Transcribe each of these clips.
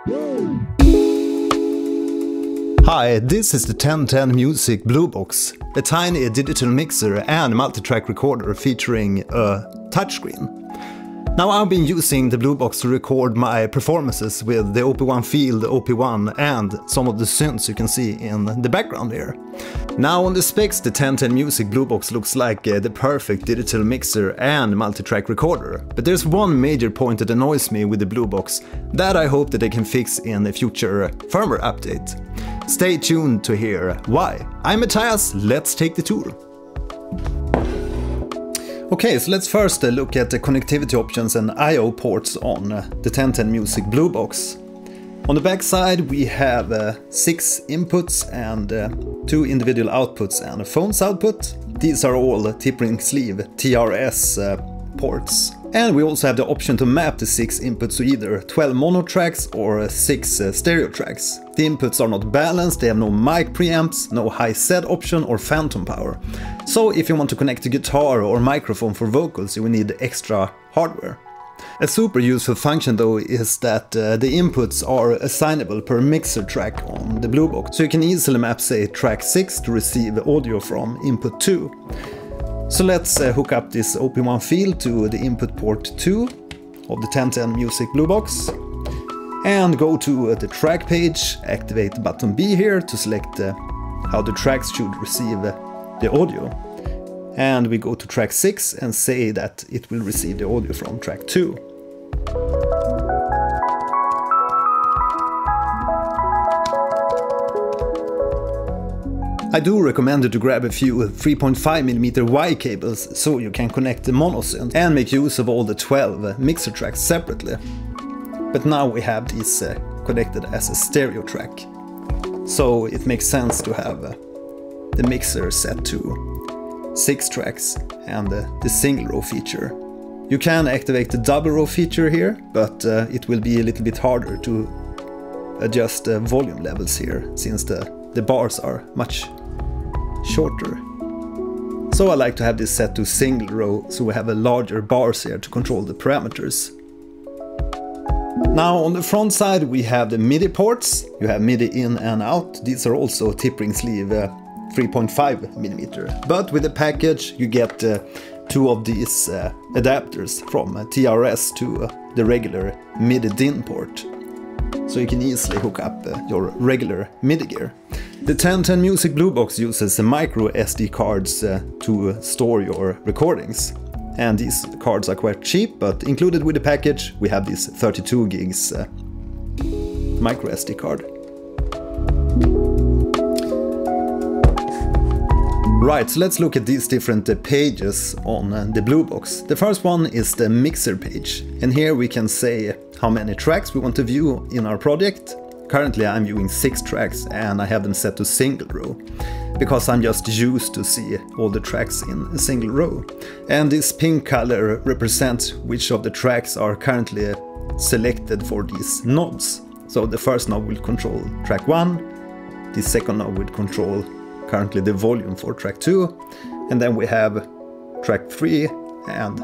Hi, this is the 1010music Bluebox, a tiny digital mixer and multi-track recorder featuring a touchscreen. Now I've been using the Bluebox to record my performances with the OP1 field, OP1 and some of the synths you can see in the background here. Now on the specs, the 1010music Bluebox looks like the perfect digital mixer and multi-track recorder. But there's one major point that annoys me with the Bluebox that I hope that they can fix in a future firmware update. Stay tuned to hear why. I'm Mattias, let's take the tour. Okay, so let's first look at the connectivity options and I/O ports on the 1010music Bluebox. On the back side we have 6 inputs and 2 individual outputs and a phone's output. These are all tip-ring sleeve TRS ports. And we also have the option to map the 6 inputs to either 12 mono tracks or 6 stereo tracks. The inputs are not balanced, they have no mic preamps, no high Z option or phantom power. So if you want to connect a guitar or microphone for vocals, you will need extra hardware. A super useful function though is that the inputs are assignable per mixer track on the Bluebox. So you can easily map, say, track 6 to receive audio from input 2. So let's hook up this OP1 field to the input port 2 of the 1010music Bluebox and go to the track page, activate button B here to select how the tracks should receive the audio. And we go to track 6 and say that it will receive the audio from track 2. I do recommend you to grab a few 3.5mm Y cables so you can connect the mono synth and make use of all the 12 mixer tracks separately. But now we have these connected as a stereo track. So it makes sense to have the mixer set to 6 tracks and the single row feature. You can activate the double row feature here, but it will be a little bit harder to adjust the volume levels here since the bars are much shorter. So I like to have this set to single row so we have a larger bars here to control the parameters. Now on the front side we have the MIDI ports. You have MIDI in and out. These are also tip-ring sleeve 3.5mm. But with the package you get 2 of these adapters from TRS to the regular MIDI DIN port. So you can easily hook up your regular MIDI gear. The 1010music Bluebox uses micro SD cards to store your recordings. And these cards are quite cheap, but included with the package we have this 32 gigs micro SD card. Right, so let's look at these different pages on the Bluebox. The first one is the mixer page, and here we can say how many tracks we want to view in our project. Currently I'm viewing 6 tracks and I have them set to single row, because I'm just used to see all the tracks in a single row. And this pink color represents which of the tracks are currently selected for these knobs. So the first knob will control track 1, the second knob will control currently the volume for track 2, and then we have track 3 and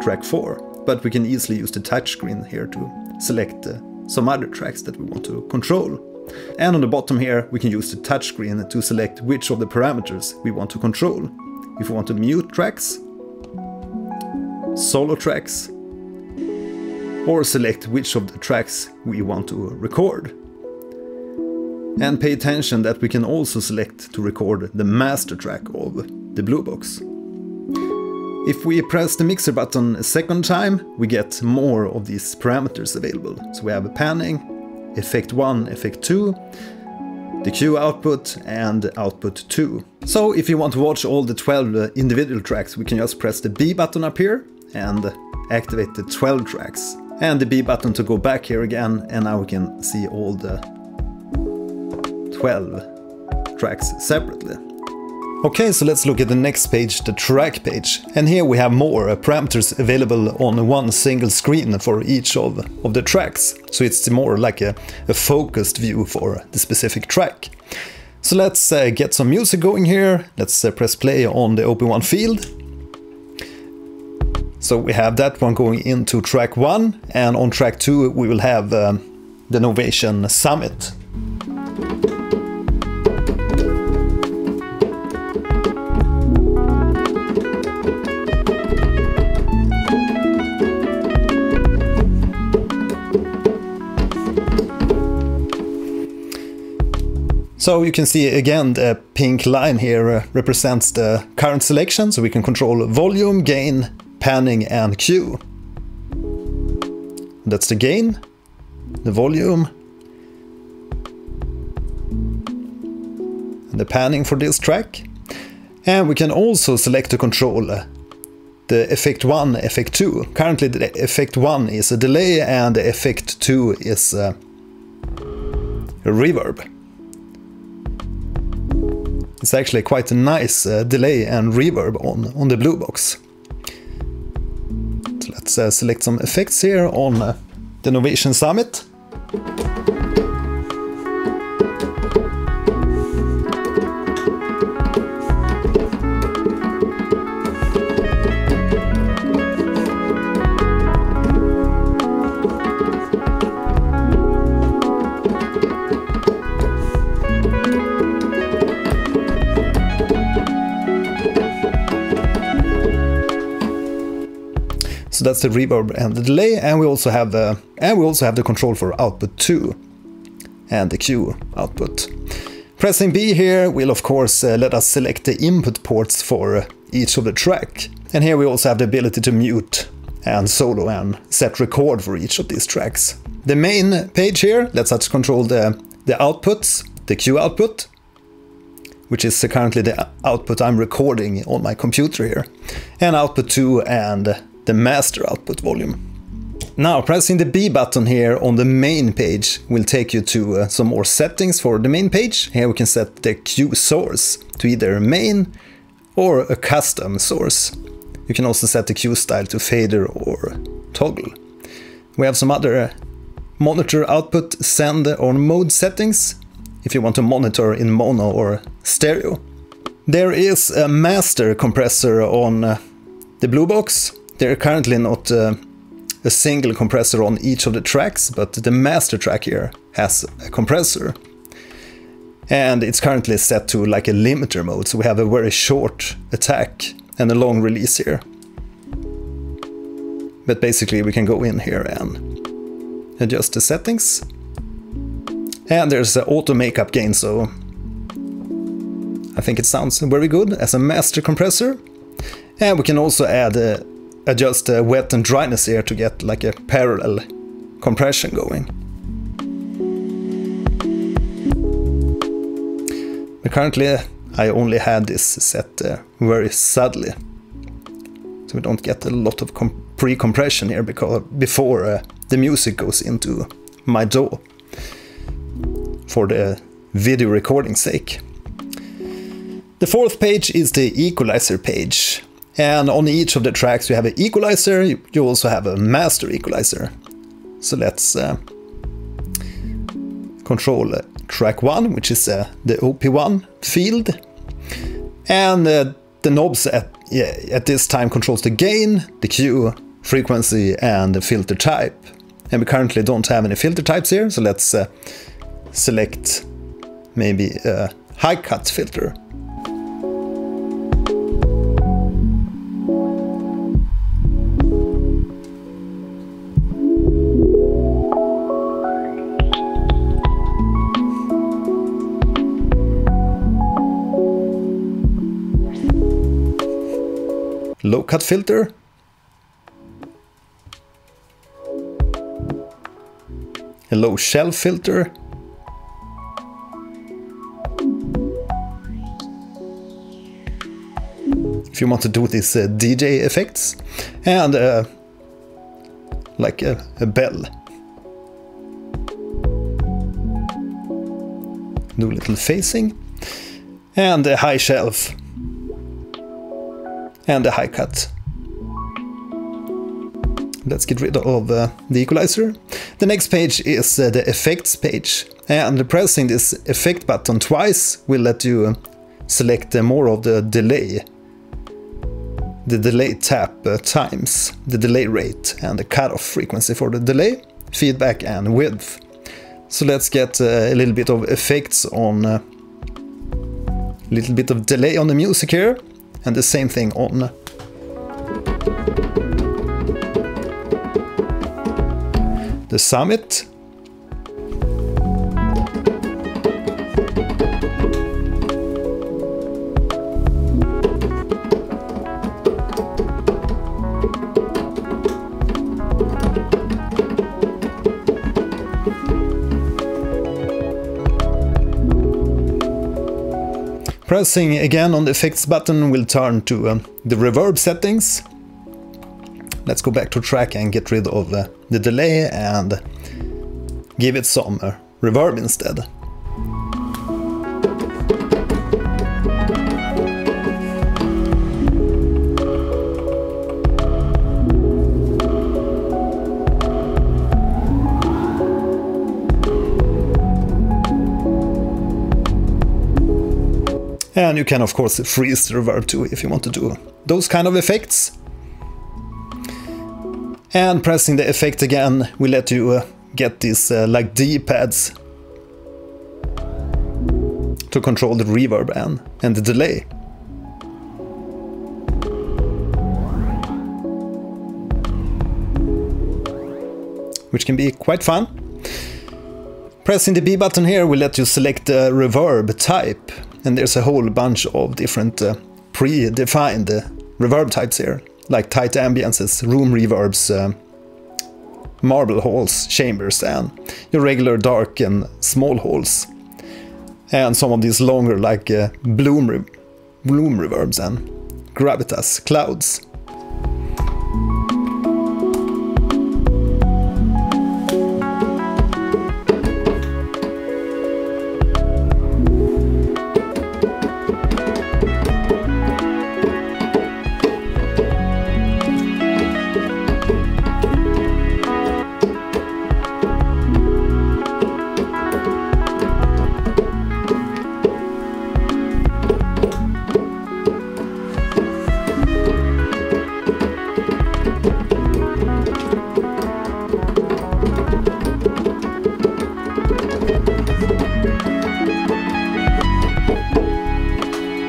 track 4. But we can easily use the touchscreen here to select some other tracks that we want to control. And on the bottom here we can use the touchscreen to select which of the parameters we want to control. If we want to mute tracks, solo tracks, or select which of the tracks we want to record. And pay attention that we can also select to record the master track of the Bluebox. If we press the mixer button a second time, we get more of these parameters available. So we have panning, effect 1, effect 2, the Q output and output 2. So if you want to watch all the 12 individual tracks, we can just press the B button up here and activate the 12 tracks. And the B button to go back here again, and now we can see all the 12 tracks separately. Okay, so let's look at the next page, the track page. And here we have more parameters available on one single screen for each of the tracks. So it's more like a focused view for the specific track. So let's get some music going here. Let's press play on the OP1 field. So we have that one going into track 1, and on track 2 we will have the Novation Summit. So you can see again the pink line here represents the current selection, so we can control volume, gain, panning and Q. That's the gain, the volume, and the panning for this track. And we can also select to control the effect 1, effect 2. Currently the effect 1 is a delay and the effect 2 is a reverb. It's actually quite a nice delay and reverb on the Bluebox. So let's select some effects here on the Novation Summit. So that's the reverb and the delay, and we also have the control for output 2 and the Q output. Pressing B here will of course let us select the input ports for each of the track. And here we also have the ability to mute and solo and set record for each of these tracks. The main page here lets us control the outputs, the Q output, which is currently the output I'm recording on my computer here, and output 2 and the master output volume. Now pressing the B button here on the main page will take you to some more settings for the main page. Here we can set the Q source to either main or a custom source. You can also set the Q style to fader or toggle. We have some other monitor output, send or mode settings if you want to monitor in mono or stereo. There is a master compressor on the Bluebox. There are currently not a single compressor on each of the tracks, but the master track here has a compressor. And it's currently set to like a limiter mode, so we have a very short attack and a long release here. But basically we can go in here and adjust the settings. And there's an auto makeup gain, so I think it sounds very good as a master compressor. And we can also adjust the wet and dryness here to get like a parallel compression going. But currently I only had this set very subtly, so we don't get a lot of pre-compression here before the music goes into my DAW for the video recording sake. The fourth page is the equalizer page. And on each of the tracks you have an equalizer, you also have a master equalizer. So let's control track 1, which is the OP1 field. And the knobs at this time controls the gain, the Q, frequency and the filter type. And we currently don't have any filter types here, so let's select maybe a high cut filter. Low cut filter. A low shelf filter. If you want to do these DJ effects. And like a bell. Do a little phasing. And a high shelf. And a high cut. Let's get rid of the equalizer. The next page is the effects page, and pressing this effect button twice will let you select more of the delay tap times, the delay rate and the cutoff frequency for the delay, feedback and width. So let's get a little bit of effects on, a little bit of delay on the music here, and the same thing on the summit. Pressing again on the effects button will turn to the reverb settings. Let's go back to track and get rid of the delay and give it some reverb instead. And you can of course freeze the reverb too if you want to do those kind of effects. And pressing the effect again will let you get these like D-pads to control the reverb and the delay. Which can be quite fun. Pressing the B button here will let you select the reverb type. And there's a whole bunch of different predefined reverb types here, like tight ambiances, room reverbs, marble halls, chambers, and your regular dark and small halls. And some of these longer, like bloom reverbs and gravitas clouds.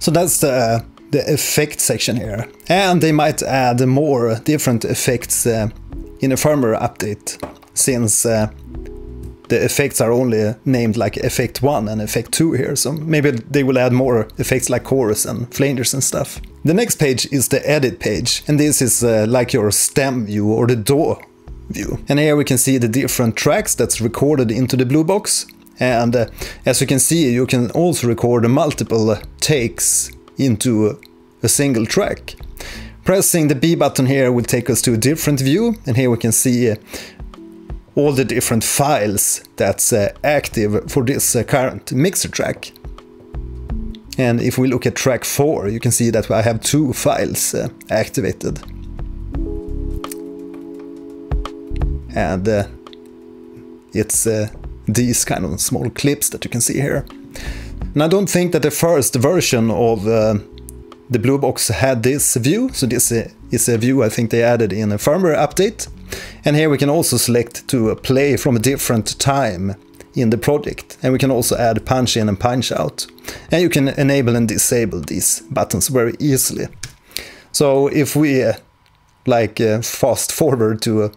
So that's the effect section here. And they might add more different effects in a firmware update, since the effects are only named like Effect 1 and Effect 2 here. So maybe they will add more effects like chorus and flangers and stuff. The next page is the edit page. And this is like your stem view or the DAW view. And here we can see the different tracks that's recorded into the Bluebox. And as you can see, you can also record multiple takes into a single track. Pressing the B button here will take us to a different view, and here we can see all the different files that's active for this current mixer track. And if we look at track 4, you can see that I have 2 files activated. And it's these kind of small clips that you can see here. And I don't think that the first version of the Bluebox had this view, so this is a view I think they added in a firmware update. And here we can also select to play from a different time in the project, and we can also add punch in and punch out. And you can enable and disable these buttons very easily. So if we fast forward to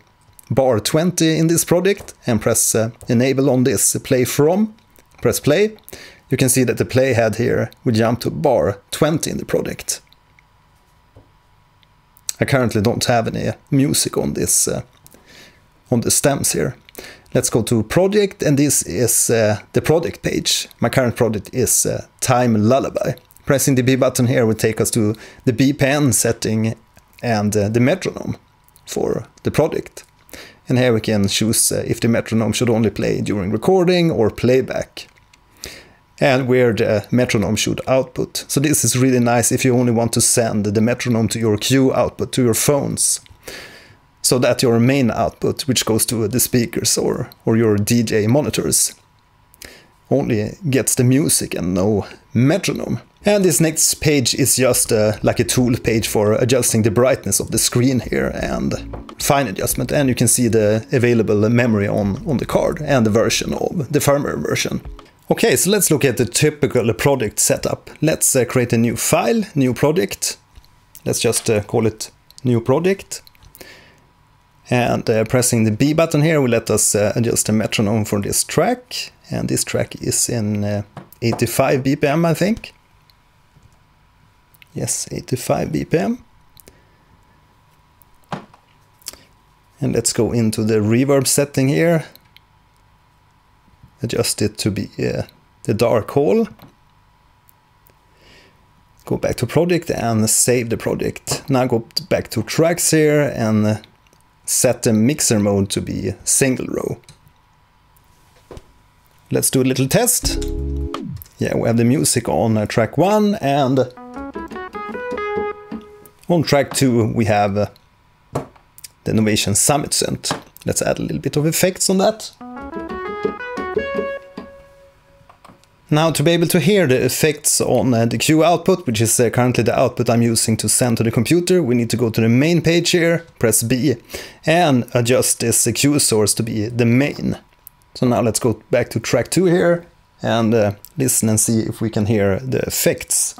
bar 20 in this project and press enable on this play from, press play, you can see that the playhead here will jump to bar 20 in the project. I currently don't have any music on this on the stems here. Let's go to project, and this is the project page. My current project is Time Lullaby. Pressing the B button here will take us to the BPM setting and the metronome for the project. And here we can choose if the metronome should only play during recording or playback, and where the metronome should output. So this is really nice if you only want to send the metronome to your cue output to your phones, so that your main output, which goes to the speakers or your DJ monitors, only gets the music and no metronome. And this next page is just like a tool page for adjusting the brightness of the screen here and fine adjustment. And you can see the available memory on the card and the version of the firmware version. Okay, so let's look at the typical project setup. Let's create a new file, new project. Let's just call it new project. And pressing the B button here will let us adjust the metronome for this track. And this track is in 85 BPM, I think. Yes, 85 BPM. And let's go into the reverb setting here. Adjust it to be the dark hole. Go back to project and save the project. Now go back to tracks here and set the mixer mode to be single row. Let's do a little test. Yeah, we have the music on track 1, and on track 2 we have the Novation Summit synth. Let's add a little bit of effects on that. Now, to be able to hear the effects on the Q output, which is currently the output I'm using to send to the computer, we need to go to the main page here, press B, and adjust this Q source to be the main. So now let's go back to track 2 here and listen and see if we can hear the effects.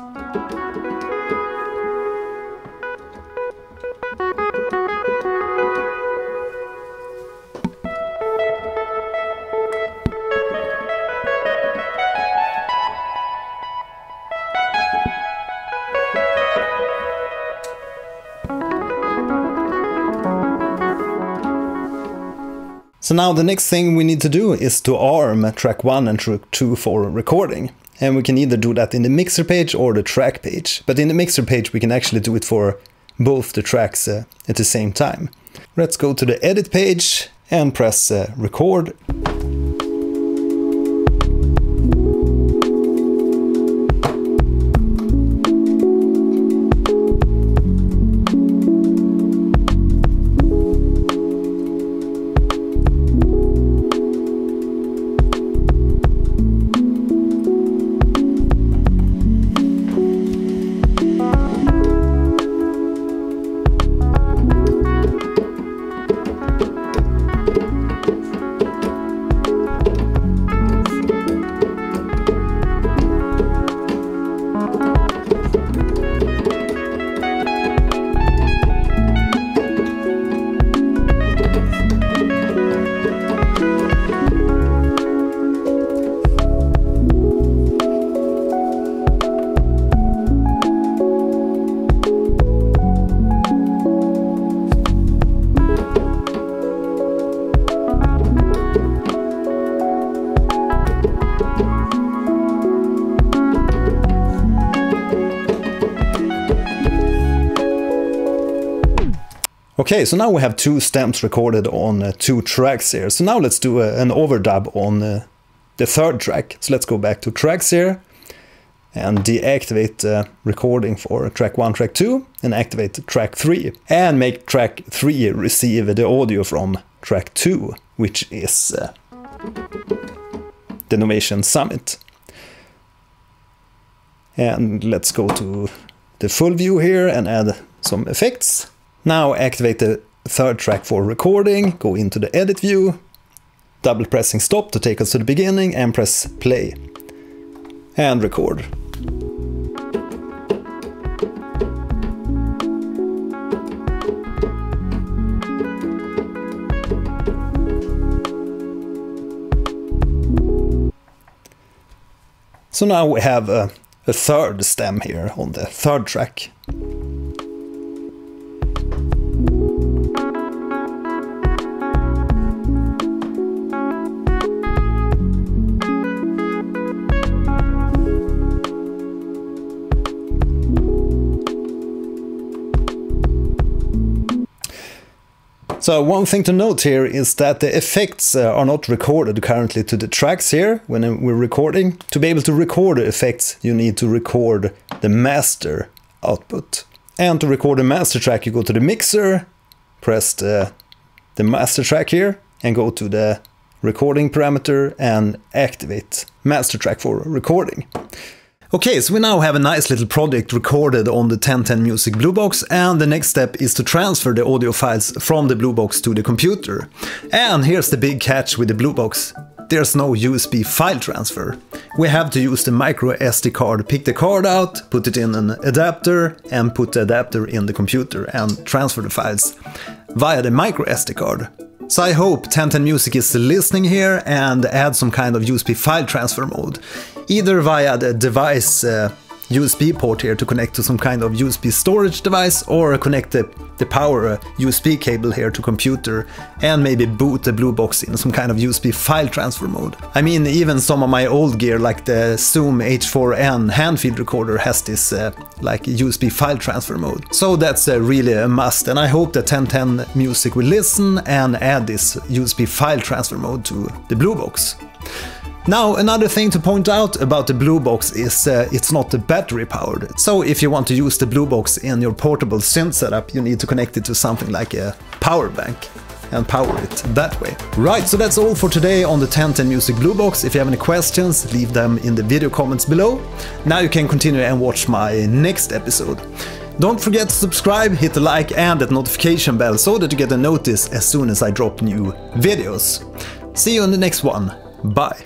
So now the next thing we need to do is to arm track 1 and track 2 for recording. And we can either do that in the mixer page or the track page. But in the mixer page we can actually do it for both the tracks at the same time. Let's go to the edit page and press record. Okay, so now we have 2 stems recorded on 2 tracks here. So now let's do an overdub on the 3rd track. So let's go back to tracks here and deactivate recording for track 1, track 2, and activate track 3. And make track 3 receive the audio from track 2, which is the Novation Summit. And let's go to the full view here and add some effects. Now activate the 3rd track for recording, go into the edit view, double pressing stop to take us to the beginning, and press play. And record. So now we have a 3rd stem here on the 3rd track. So one thing to note here is that the effects are not recorded currently to the tracks here when we're recording. To be able to record the effects, you need to record the master output. And to record the master track, you go to the mixer, press the master track here, and go to the recording parameter and activate master track for recording. Okay, so we now have a nice little project recorded on the 1010music Bluebox, and the next step is to transfer the audio files from the Bluebox to the computer. And here's the big catch with the Bluebox. There's no USB file transfer. We have to use the micro SD card, pick the card out, put it in an adapter, and put the adapter in the computer and transfer the files via the micro SD card. So I hope 1010music is listening here and add some kind of USB file transfer mode, either via the device USB port here to connect to some kind of USB storage device, or connect the power USB cable here to computer and maybe boot the Bluebox in some kind of USB file transfer mode. I mean, even some of my old gear like the Zoom H4n handfield recorder has this like USB file transfer mode. So that's really a must, and I hope that 1010music will listen and add this USB file transfer mode to the Bluebox. Now, another thing to point out about the Bluebox is it's not battery powered. So if you want to use the Bluebox in your portable synth setup, you need to connect it to something like a power bank and power it that way. Right, so that's all for today on the 1010music Bluebox. If you have any questions, leave them in the video comments below. Now you can continue and watch my next episode. Don't forget to subscribe, hit the like and that notification bell so that you get a notice as soon as I drop new videos. See you in the next one. Bye.